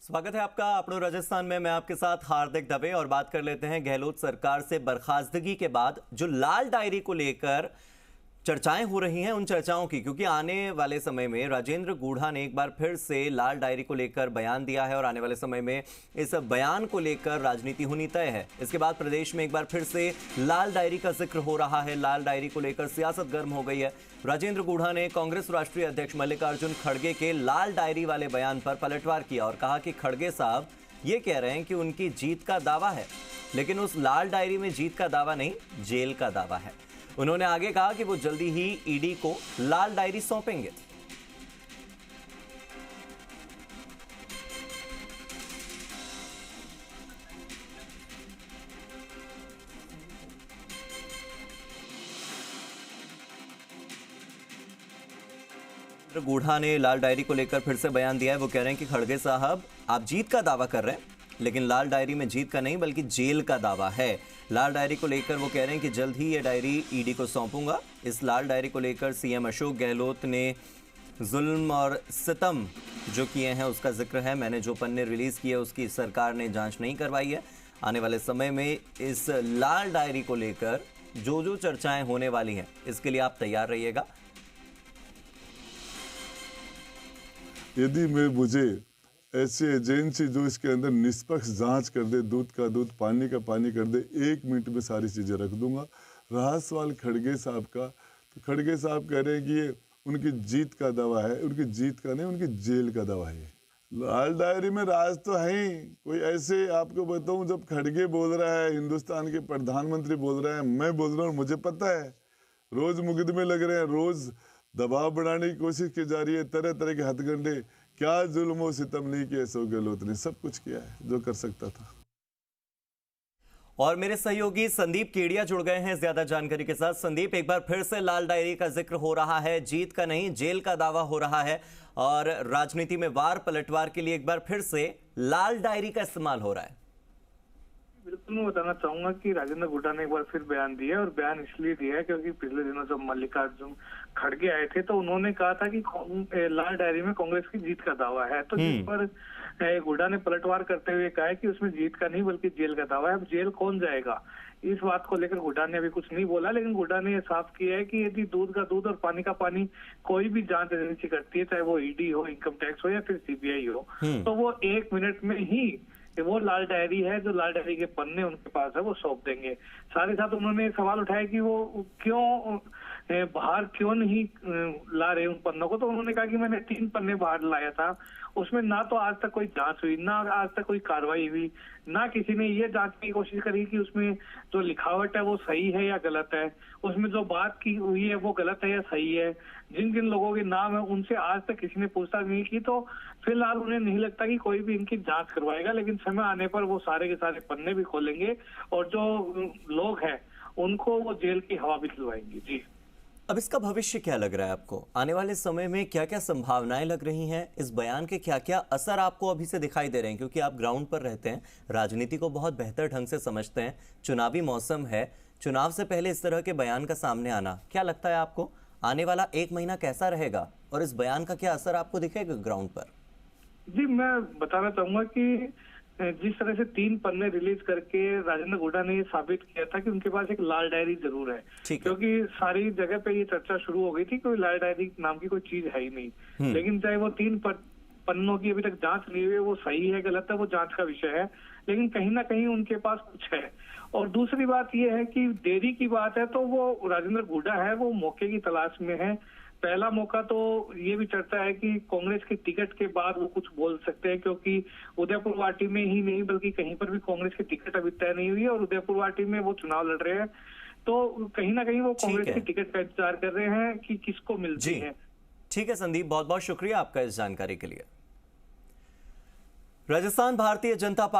स्वागत है आपका अपनो राजस्थान में। मैं आपके साथ हार्दिक दवे और बात कर लेते हैं गहलोत सरकार से बर्खास्तगी के बाद जो लाल डायरी को लेकर चर्चाएं हो रही हैं उन चर्चाओं की, क्योंकि आने वाले समय में राजेंद्र गूढ़ा ने एक बार फिर से लाल डायरी को लेकर बयान दिया है और आने वाले समय में इस बयान को लेकर राजनीति होनी तय है। इसके बाद प्रदेश में एक बार फिर से लाल डायरी का जिक्र हो रहा है। लाल डायरी को लेकर सियासत गर्म हो गई है। राजेंद्र गूढ़ा ने कांग्रेस राष्ट्रीय अध्यक्ष मल्लिकार्जुन खड़गे के लाल डायरी वाले बयान पर पलटवार किया और कहा कि खड़गे साहब ये कह रहे हैं कि उनकी जीत का दावा है, लेकिन उस लाल डायरी में जीत का दावा नहीं, जेल का दावा है। उन्होंने आगे कहा कि वो जल्दी ही ईडी को लाल डायरी सौंपेंगे। गूढ़ा ने लाल डायरी को लेकर फिर से बयान दिया है। वो कह रहे हैं कि खड़गे साहब आप जीत का दावा कर रहे हैं, लेकिन लाल डायरी में जीत का नहीं बल्कि जेल का दावा है। लाल डायरी को लेकर वो कह रहे हैं कि जल्द ही ये डायरी ईडी को सौंपूंगा। इस लाल डायरी को लेकर सीएम अशोक गहलोत ने जुल्म और सितम जो किए हैं उसका जिक्र है। मैंने जो पन्ने रिलीज किए उसकी सरकार ने जांच नहीं करवाई है। आने वाले समय में इस लाल डायरी को लेकर जो जो चर्चाएं होने वाली हैं इसके लिए आप तैयार रहिएगा। यदि मुझे ऐसी एजेंसी जो इसके अंदर निष्पक्ष जांच कर दे, दूध का दूध पानी का पानी कर दे, 1 मिनट में सारी चीज़ें रख दूंगा। रहा सवाल खड़गे साहब का, तो खड़गे साहब कह रहे हैं कि ये उनकी जीत का दावा है। उनकी जीत का नहीं, उनकी जेल का दावा है। लाल डायरी में राज तो है ही कोई। ऐसे आपको बताऊं, जब खड़गे बोल रहा है, हिंदुस्तान के प्रधानमंत्री बोल रहे हैं, मैं बोल रहा हूँ, मुझे पता है रोज मुकदमे लग रहे हैं, रोज दबाव बढ़ाने की कोशिश की जा रही है, तरह तरह के हथकंडे। क्या जुल्म और सितम नहीं किया अशोक गहलोत ने? सब कुछ किया है जो कर सकता था। और मेरे सहयोगी संदीप केडिया जुड़ गए हैं ज्यादा जानकारी के साथ। संदीप, एक बार फिर से लाल डायरी का जिक्र हो रहा है, जीत का नहीं जेल का दावा हो रहा है और राजनीति में वार पलटवार के लिए एक बार फिर से लाल डायरी का इस्तेमाल हो रहा है। बिल्कुल, मैं बताना चाहूंगा कि राजेंद्र गूढ़ा ने एक बार फिर बयान दिया है और बयान इसलिए दिया है क्योंकि पिछले दिनों जब मल्लिकार्जुन खड़गे आए थे तो उन्होंने कहा था कि लाल डायरी में कांग्रेस की जीत का दावा है। तो जिस पर गूढ़ा ने पलटवार करते हुए कहा है कि उसमें जीत का नहीं बल्कि जेल का दावा है। अब जेल कौन जाएगा, इस बात को लेकर गूढ़ा ने अभी कुछ नहीं बोला, लेकिन गूढ़ा ने यह साफ किया है कि यदि दूध का दूध और पानी का पानी कोई भी जांच एजेंसी करती है, चाहे वो ईडी हो, इनकम टैक्स हो या फिर सीबीआई हो, तो वो 1 मिनट में ही वो लाल डायरी है, जो लाल डायरी के पन्ने उनके पास है, वो सौंप देंगे। साथ ही साथ उन्होंने सवाल उठाया कि वो क्यों बाहर क्यों नहीं ला रहे उन पन्नों को। तो उन्होंने कहा कि मैंने 3 पन्ने बाहर लाया था, उसमें ना तो आज तक कोई जांच हुई, ना आज तक कोई कार्रवाई हुई, ना किसी ने ये जांचने की कोशिश करी कि उसमें जो लिखावट है वो सही है या गलत है, उसमें जो बात की हुई है वो गलत है या सही है, जिन जिन लोगों के नाम है उनसे आज तक किसी ने पूछताछ नहीं की। तो फिलहाल उन्हें नहीं लगता कि कोई भी इनकी जांच करवाएगा, लेकिन समय आने पर वो सारे के सारे पन्ने भी खोलेंगे और जो लोग हैं उनको वो जेल की हवा भी दिलवाएंगे। जी, अब इसका भविष्य क्या लग रहा है आपको? आने वाले समय में क्या क्या संभावनाएं लग रही हैं? इस बयान के क्या क्या असर आपको अभी से दिखाई दे रहे हैं? क्योंकि आप ग्राउंड पर रहते हैं, राजनीति को बहुत बेहतर ढंग से समझते हैं, चुनावी मौसम है, चुनाव से पहले इस तरह के बयान का सामने आना, क्या लगता है आपको आने वाला 1 महीना कैसा रहेगा और इस बयान का क्या असर आपको दिखेगा ग्राउंड पर? जी, मैं बताना चाहूंगा कि जिस तरह से 3 पन्ने रिलीज करके राजेंद्र गूढ़ा ने ये साबित किया था कि उनके पास एक लाल डायरी जरूर है, क्योंकि सारी जगह पे ये चर्चा शुरू हो गई थी कोई लाल डायरी नाम की कोई चीज है ही नहीं। लेकिन चाहे वो 3 पन्नों की अभी तक जांच नहीं हुई, वो सही है गलत है वो जांच का विषय है, लेकिन कहीं ना कहीं उनके पास कुछ है। और दूसरी बात ये है कि देरी की बात है तो वो राजेंद्र गूढ़ा है वो मौके की तलाश में है। पहला मौका तो ये भी चर्चा है कि कांग्रेस की टिकट के बाद वो कुछ बोल सकते हैं, क्योंकि उदयपुर वाटी में ही नहीं बल्कि कहीं पर भी कांग्रेस की टिकट अभी तय नहीं हुई है और उदयपुर वाटी में वो चुनाव लड़ रहे हैं, तो कहीं ना कहीं वो कांग्रेस की टिकट का इंतजार कर रहे हैं कि किसको मिलती है। ठीक है संदीप, बहुत बहुत शुक्रिया आपका इस जानकारी के लिए। राजस्थान भारतीय जनता पार्टी